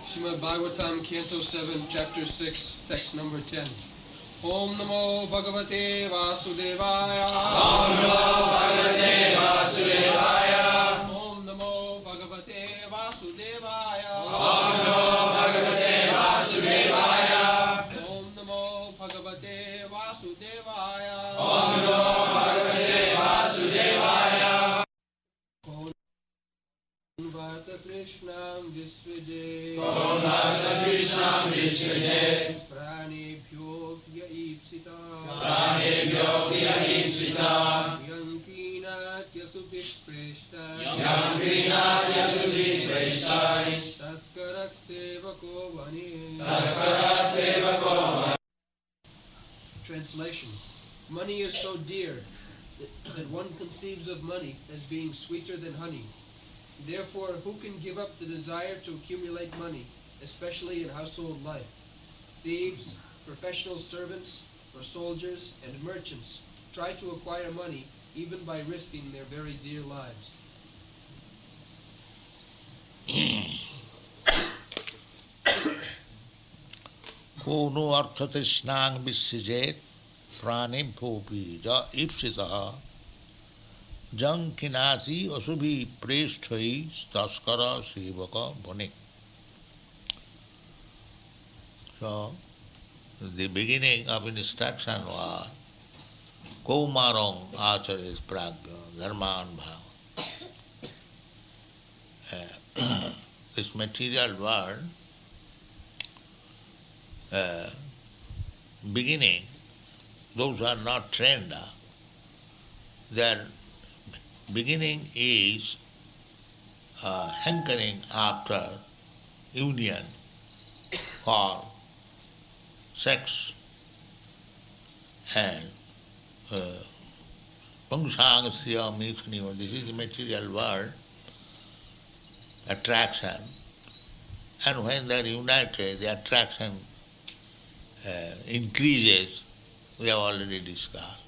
Srimad Bhagavatam, Canto 7, Chapter 6, Text number 10. Om Namo Bhagavate Vasudevaya. Om Namo Bhagavate Vasudevaya. Om Namo Bhagavate Vasudevaya. Om Namo Bhagavate Vasudevaya. Om Namo Bhagavate Vasudevaya. Om Namo Bhagavate Vasudevaya. Vata Krishnam Visvijay. Om Vata Krishnam Visvijay. Pranebhyo Vyaipsita. Pranebhyo Vyaipsita. Yankinatya Subhishpreshta. Yankinatya Subhishpreshta. Taskarak Sevako Vani. Taskarak Sevako Vani. Translation. Money is so dear that one conceives of money as being sweeter than honey. Therefore, who can give up the desire to accumulate money, especially in household life? Thieves, professional servants, or soldiers, and merchants try to acquire money even by risking their very dear lives. Kunu arthatishnang visyajet pranim bhopi ja ipsitaha jang kinasi asubhi preshthai taskara sevaka bhane. So, the beginning of instruction was Kaumarang achares pragya dharman bhava. This material world, beginning, those who are not trained, their beginning is hankering after union for sex and Vangshangasya Mithuniva. This is the material world, attraction. And when they are united, the attraction increases, we have already discussed.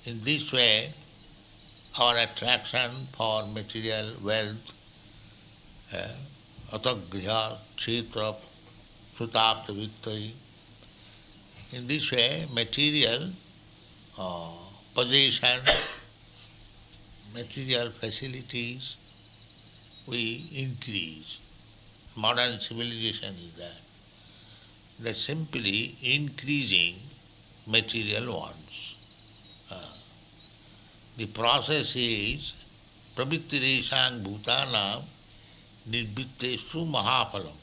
In this way, our attraction for material wealth, atagriha, kshetra, sutapta vittai, in this way, material possession, material facilities, we increase. Modern civilization is that. They're simply increasing material wants. The process is pravittireshang bhutanam nirvitteshu mahaphalam.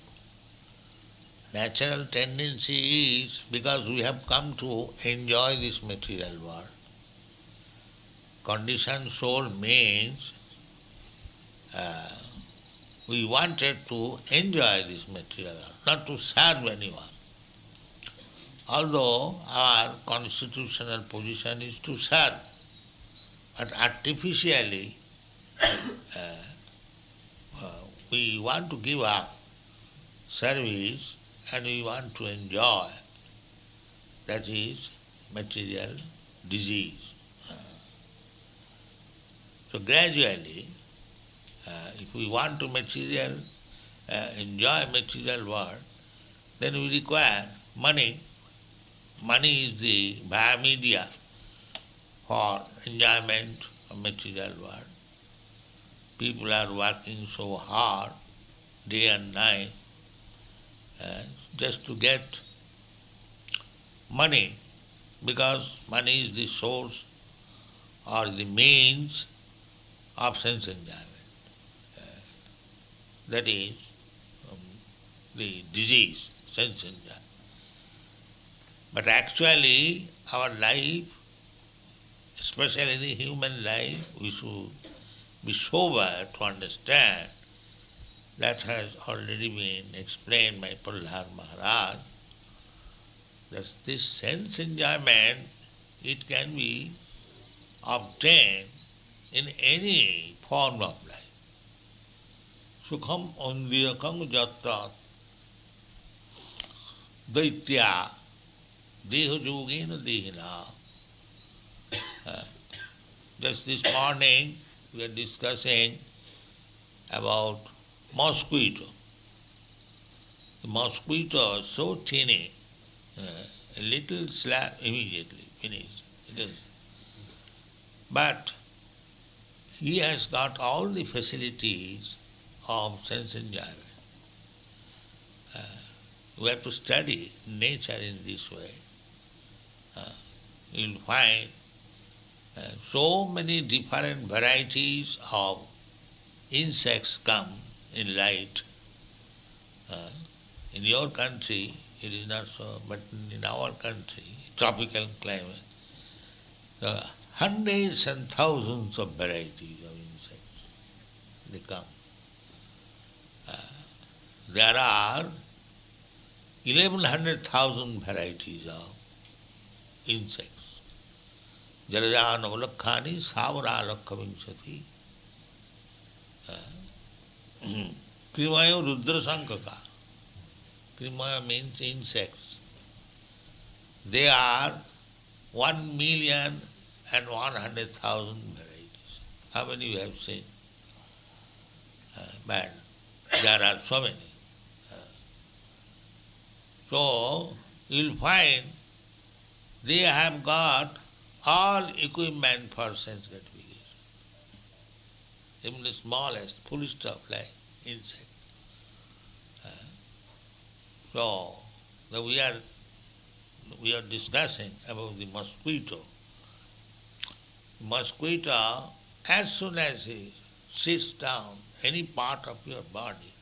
Natural tendency is, because we have come to enjoy this material world, conditioned soul means we wanted to enjoy this material world, not to serve anyone. Although our constitutional position is to serve, but artificially we want to give up service and we want to enjoy. That is material disease. So gradually, if we want to enjoy material world, then we require money. Money is the via media for enjoyment of material world. People are working so hard, day and night, just to get money, because money is the source or the means of sense enjoyment. That is the disease, sense enjoyment. But actually, our life, especially the human life, we should be sober to understand. That has already been explained by Prahlad Maharaj, that this sense enjoyment, it can be obtained in any form of life. Sukham andiyakam jattat daitya deha yogena dehina. Just this morning we are discussing about mosquito. The mosquito is so tiny, a little slap immediately finished. It is. But he has got all the facilities of sense enjoyment. Uh, we have to study nature in this way. You'll find so many different varieties of insects come in light. Uh, in your country, it is not so, but in our country, tropical climate, hundreds and thousands of varieties of insects, they come. Uh, there are 1100,000 varieties of insects. Jarajano lakhani savara lakhavinsati. Krimayo rudra sankaka. Krimaya means insects. They are 1,100,000 varieties. How many you have seen? But there are so many. So you'll find they have got all equipment for sense gratification. Even the smallest, full stuff like insect. So we are discussing about the mosquito. Mosquito, as soon as he sits down any part of your body,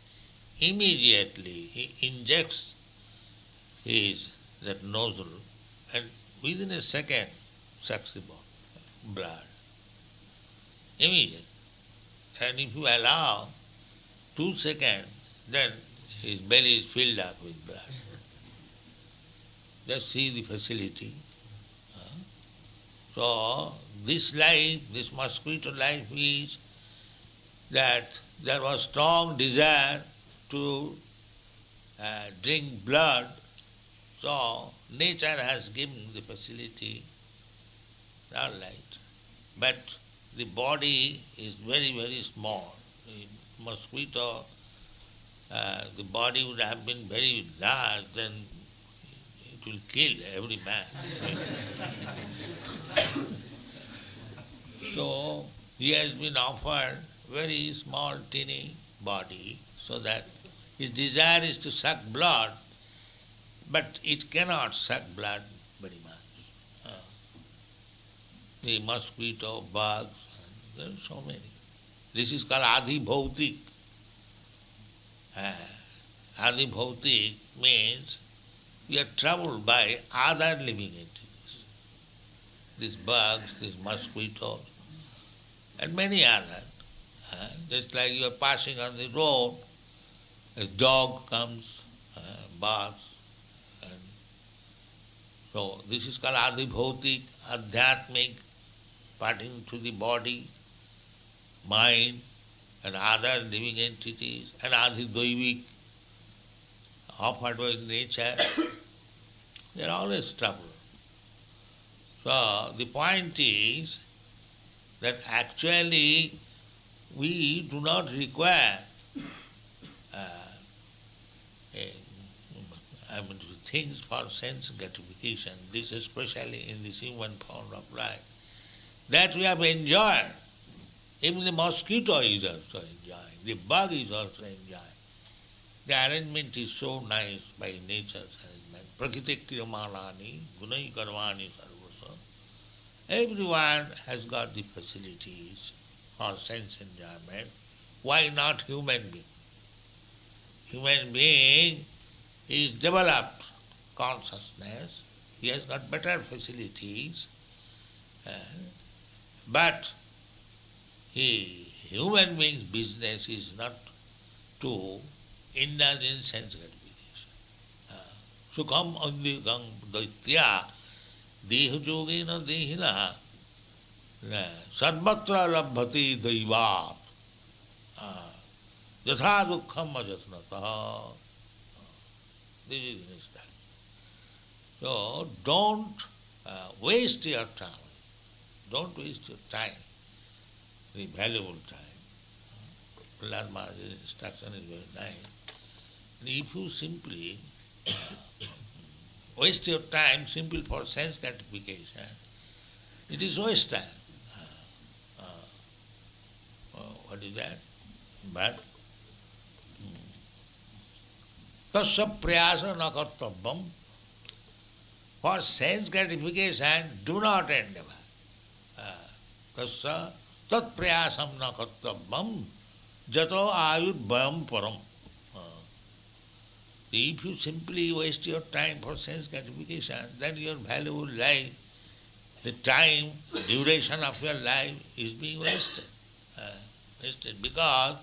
immediately he injects that nozzle and within a second sucks the blood. Immediately. And if you allow 2 seconds, then his belly is filled up with blood. Just see the facility. So this life, this mosquito life is that there was strong desire to drink blood, so nature has given the facility, all right. But the body is very, very small. The mosquito, the body would have been very large, then it will kill every man. So he has been offered very small, teeny body, so that his desire is to suck blood, but it cannot suck blood very much. The mosquito, bugs, there are so many. This is called Adi Bhautik. Adi Bhautik means we are troubled by other living entities. These bugs, these mosquitoes, and many others. Just like you are passing on the road, a dog comes, barks, and so this is called Adi Bhautik, Adhyatmic, pertaining to the body, mind, and other living entities, and Adi Daivik, offered by nature. They are always troubled. So the point is that actually we do not require things for sense gratification, this especially in this human form of life, that we have enjoyed. Even the mosquito is also enjoying, the bug is also enjoying. The arrangement is so nice by nature's arrangement. Prakriti kriyamanani, gunai karmani sarvasa. Everyone has got the facilities for sense enjoyment. Why not human being? Human being is developed consciousness, he has got better facilities, but human being's business is not to indulge in sense gratification. Sukham andikam daitya deha yogena dehina sarvatra labhati daivat yatha dukkham ajasnatah. This is the style. So don't waste your time. Don't waste your time, the valuable time. Prahlad Maharaj's instruction is very nice. And if you simply waste your time simply for sense gratification, it is waste time. Uh, what is that? But tasya prayasa na kartavyam. For sense gratification, do not endeavor. Tasya tat prayasam na kartavyam jato ayudvayam param. If you simply waste your time for sense gratification, then your valuable life, the time, duration of your life is being wasted. Wasted because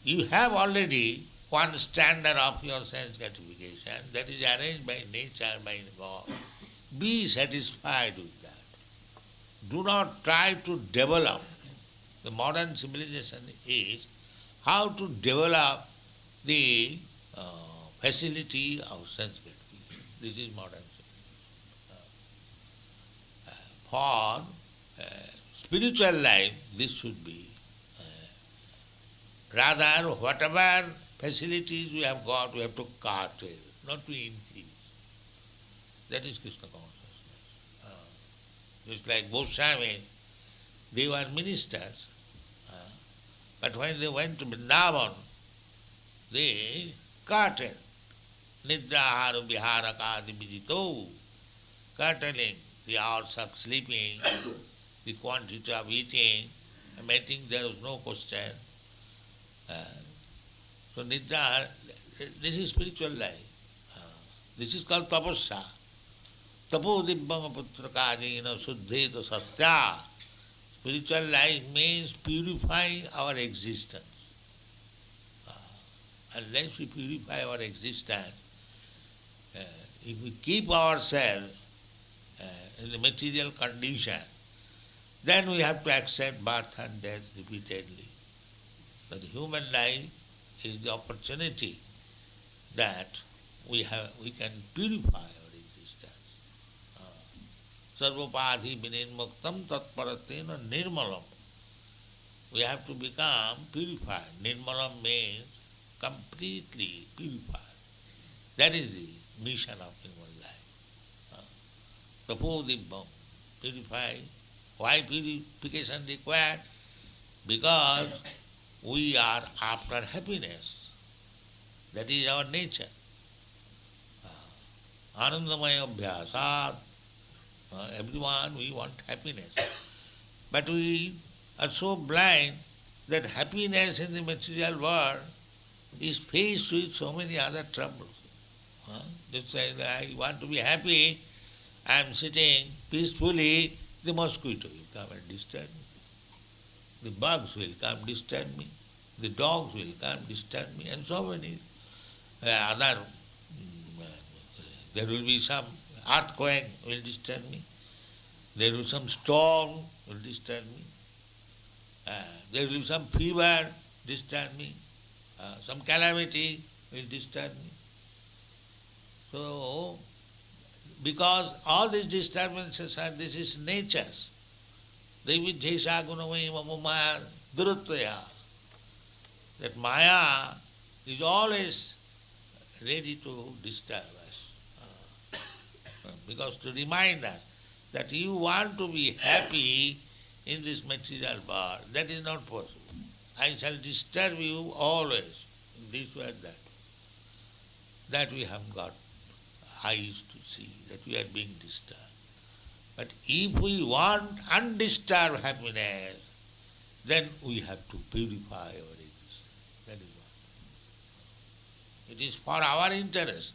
you have already one standard of your sense gratification that is arranged by nature, by God. Be satisfied with that. Do not try to develop. The modern civilization is how to develop the facility of sense gratification. This is modern civilization. For spiritual life, this should be. Rather, whatever facilities we have got, we have to curtail, not to increase. That is Krishna consciousness. Just like Goswami, they were ministers, but when they went to Vrindavan, they curtailed. Nidra vihara kadi vijito, curtailing the hours of sleeping, the quantity of eating, mating there was no question. So Nidra, this is spiritual life. This is called tapasya. Tapo dibbanga putra kajina suddheta satya. Spiritual life means purifying our existence. Unless we purify our existence, if we keep ourselves in the material condition, then we have to accept birth and death repeatedly. But the human life is the opportunity that we can purify our existence. Sarvapadhi vinirmuktam tatparatena nirmalam. We have to become purified. Nirmalam means completely purified. That is the mission of human life. Tapodibbam, purify. Why purification required? Because we are after happiness. That is our nature. Anandamaya abhyasat. Everyone, we want happiness. But we are so blind that happiness in the material world is faced with so many other troubles. Just say, I want to be happy, I am sitting peacefully, the mosquito will come and disturb me. The bugs will come disturb me. The dogs will come disturb me, and so many other. There will be some earthquake will disturb me. There will be some storm will disturb me. There will be some fever disturb me. Some calamity will disturb me. So, because all these disturbances are, this is nature's. Devi Jesa Gunamaya Maya Durutvaya. That Maya is always ready to disturb us. Because to remind us that you want to be happy in this material world, that is not possible. I shall disturb you always, in this way or that. That we have got eyes to see, that we are being disturbed. But if we want undisturbed happiness, then we have to purify our existence. That is what. It is for our interest.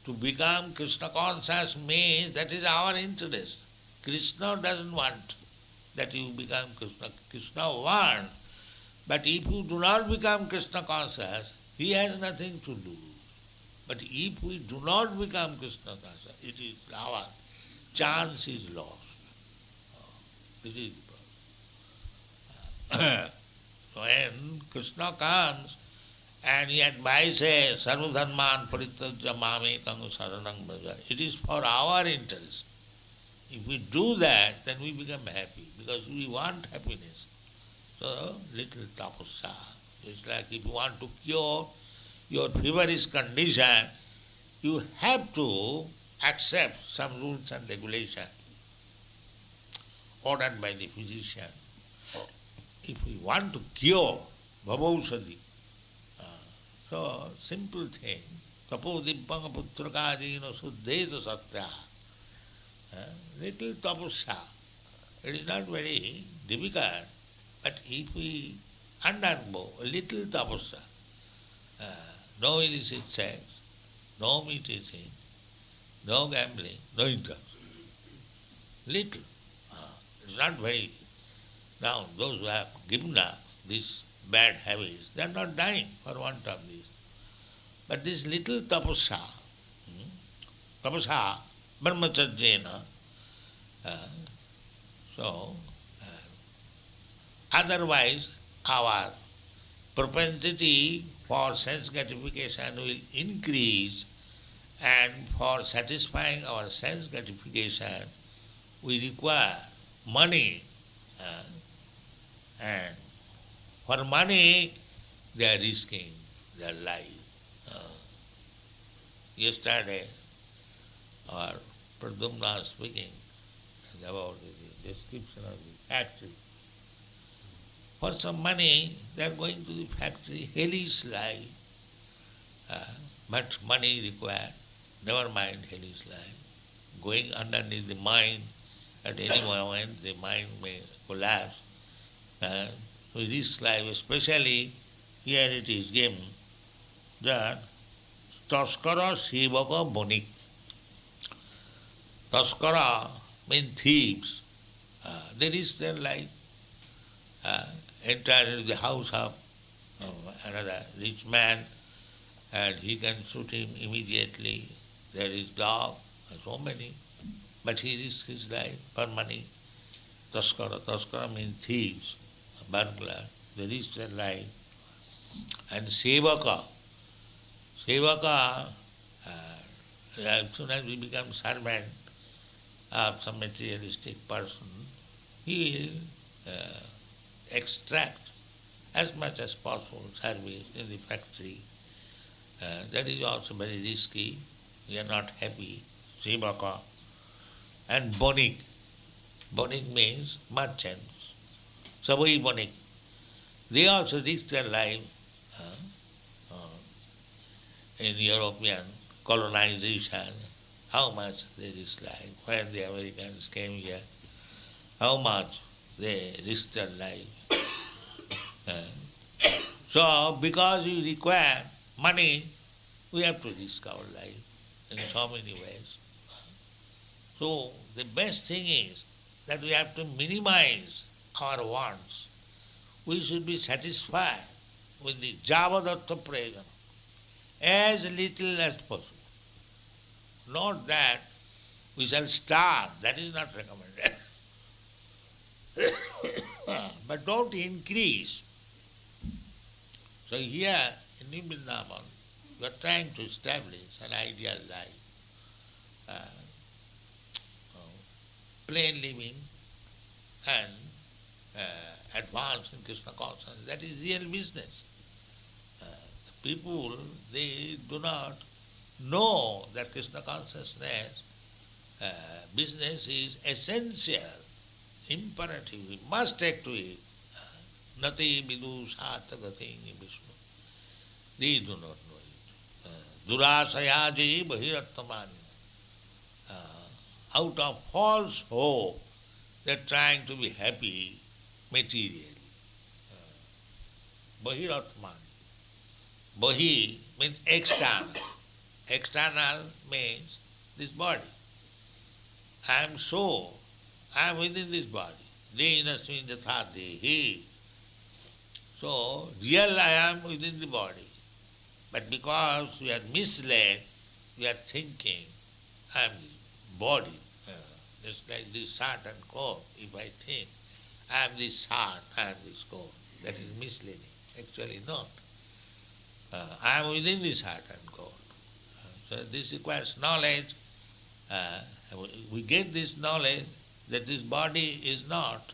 To become Krishna conscious means that is our interest. Krishna doesn't want that you become Krishna. Krishna wants. But if you do not become Krishna conscious, he has nothing to do. But if we do not become Krishna conscious, it is our chance is lost. This is the problem. When Krishna comes and he advises Sarvadharman Parityajya Mamekam Saranam Braja, it is for our interest. If we do that, then we become happy because we want happiness. So, little tapasya. It's like if you want to cure your feverish condition, you have to accept some rules and regulations ordered by the physician. If we want to cure bhavaushadi, so simple thing, tapodimpanga putrakaadino suddheta satya, little tapasya. It is not very difficult, but if we undergo a little tapasya, no illicit sex, no meat eating, no gambling, no drugs, little. It's not very. Now, those who have given up these bad habits, they are not dying for want of this. But this little tapasya, tapasya, brahmacharjena, so otherwise our propensity for sense gratification will increase, and for satisfying our sense gratification we require money, and for money they are risking their life. Yesterday our Pradyumna was speaking about the description of the factory. For some money they are going to the factory, hellish life, but money required, never mind hellish life. Going underneath the mine, at any moment the mine may collapse. We risk life, especially here it is given that Taskara Sevaka Bonik. Taskara means thieves. They risk their life, enter into the house of another rich man, and he can shoot him immediately. There is dog, so many, but he risks his life for money. Taskara. Taskara means thieves, burglar. They risk their life. And Sevaka. Sevaka, as soon as we become servant of some materialistic person, he will extract as much as possible service in the factory. That is also very risky. We are not happy. Sevaka. And Bonik. Bonik means merchants. Savai Bonik. They also risk their life in European colonization. How much they risk life. When the Americans came here, how much they risked their life. So, because we require money, we have to risk our life in so many ways. So, the best thing is that we have to minimize our wants. We should be satisfied with the Javadartha Prayojana as little as possible. Not that we shall starve, that is not recommended. But don't increase. So here in New Vrindavan, we are trying to establish an ideal life. Plain living and advance in Krishna consciousness, that is real business. People, they do not know that Krishna consciousness business is essential, imperative. We must take to it. Nati vidu sata gati vishnu. They do not know it. Durasayaji bahirattamani. Out of false hope, they are trying to be happy materially. Bahiratmani. Bahi means external. External means this body. I am soul. I am within this body. Dehinasmin yatha dehi. So, real I am within the body. But because we are misled, we are thinking, I am this body. Just like this shirt and coat. If I think, I am this shirt, I am this coat. That is misleading. Actually not. I am within this heart and coat. So this requires knowledge. We get this knowledge that this body is not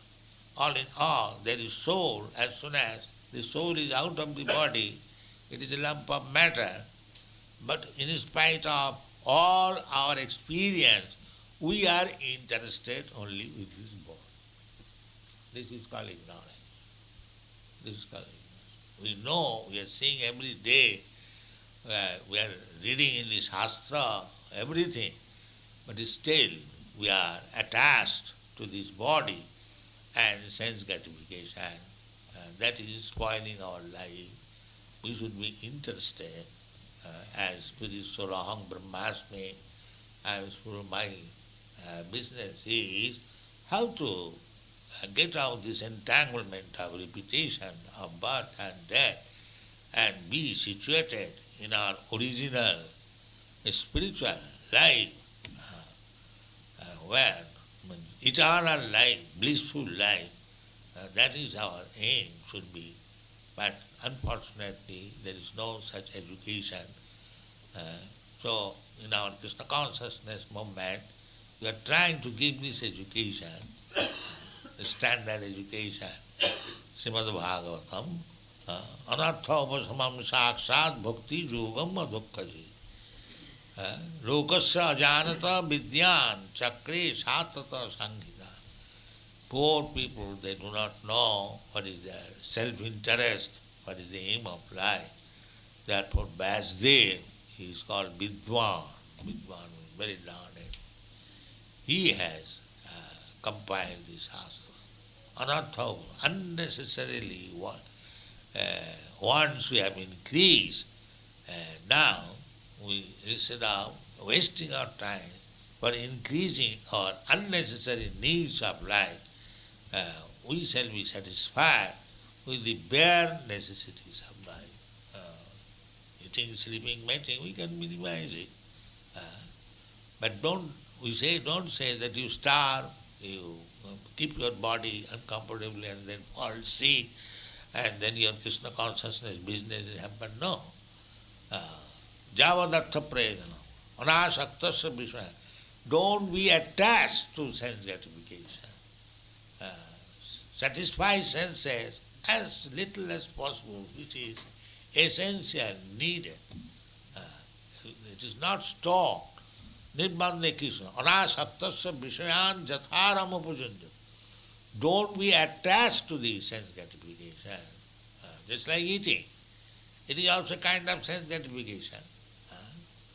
all in all. There is soul. As soon as the soul is out of the body, It is a lump of matter, but in spite of all our experience, we are interested only with this body. This is called ignorance. This is called ignorance. We know, we are seeing every day, we are reading in the Shastra, everything, but still we are attached to this body and sense gratification. That is spoiling our life. We should be interested, as Spirit Suraham Brahmasmi, as for my business is how to get out this entanglement of repetition of birth and death and be situated in our original spiritual life, where eternal life, blissful life, that is our aim should be. But unfortunately, there is no such education. So, in our Krishna consciousness movement, we are trying to give this education, the standard education, Srimad Bhagavatam, anartha upasamam sakshat bhakti yogam adhukkaji. Lokasya ajanata vidyan chakre satata sanghita. Poor people, they do not know what is their self-interest, what is the aim of life. Therefore, Vyasdev, he is called Vidwan. Vidwan is very learned. He has compiled this Shastra. Anartha, unnecessarily, once we have increased, now we, instead of wasting our time for increasing our unnecessary needs of life, we shall be satisfied with the bare necessities of life. Eating, sleeping, mating, we can minimize it. But don't say that you starve, you keep your body uncomfortably and then fall sick, and then your Krishna consciousness business is happen. No. Javadartha prayana, anasaktasya vishaya. Don't be attached to sense gratification. Satisfy senses as little as possible, which is essential, needed. It is not stocked. Nirbandhe Krishna. Anasaktasya vishayan jatharam upujanja. Don't be attached to the sense gratification. Just like eating. It is also a kind of sense gratification.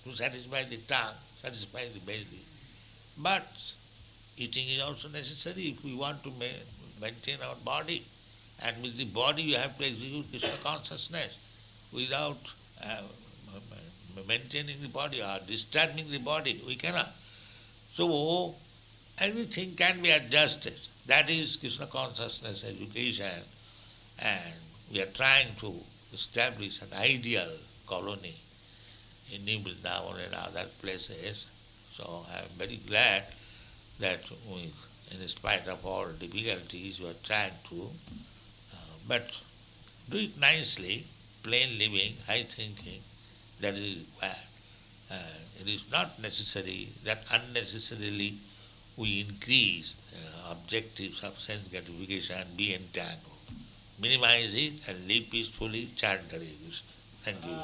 To satisfy the tongue, satisfy the belly. But eating is also necessary if we want to maintain our body. And with the body you have to execute Krishna consciousness. Without maintaining the body or disturbing the body, we cannot. So, everything can be adjusted. That is Krishna consciousness education. And we are trying to establish an ideal colony in New Vrindavan and other places. So I am very glad that we, in spite of all difficulties, we are trying to, but do it nicely, plain living, high thinking, that is required. It is not necessary that unnecessarily we increase objectives of sense gratification and be entangled. Minimize it and live peacefully, chant Hare Krishna. Thank you.